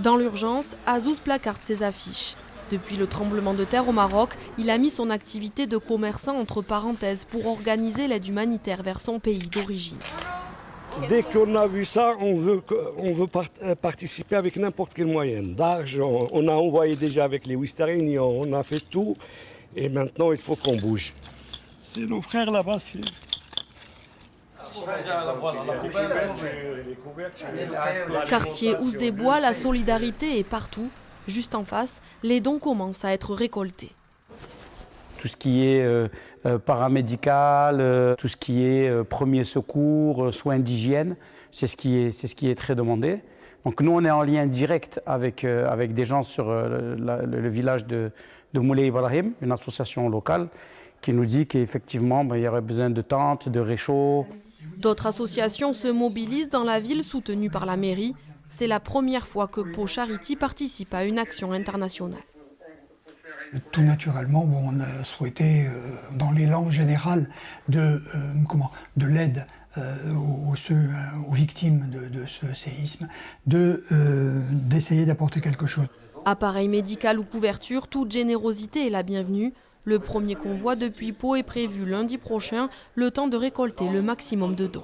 Dans l'urgence, Azouz placarde ses affiches. Depuis le tremblement de terre au Maroc, il a mis son activité de commerçant entre parenthèses pour organiser l'aide humanitaire vers son pays d'origine. Dès qu'on a vu ça, on veut participer avec n'importe quel moyen. D'argent, on a envoyé déjà avec les Western Union, on a fait tout. Et maintenant, il faut qu'on bouge. C'est nos frères là-bas. Quartier Ouse-des-Bois, la solidarité est partout. Juste en face, les dons commencent à être récoltés. Tout ce qui est paramédical, tout ce qui est premier secours, soins d'hygiène, c'est ce qui est très demandé. Donc nous, on est en lien direct avec des gens sur le village de Moulay Ibrahim, une association locale, qui nous dit qu'effectivement, il y aurait besoin de tentes, de réchauds. D'autres associations se mobilisent dans la ville, soutenues par la mairie. C'est la première fois que Pau Charity participe à une action internationale. Tout naturellement, on a souhaité, dans l'élan général de l'aide aux victimes de ce séisme, d'essayer d'apporter quelque chose. Appareil médical ou couverture, toute générosité est la bienvenue. Le premier convoi depuis Pau est prévu lundi prochain, le temps de récolter le maximum de dons.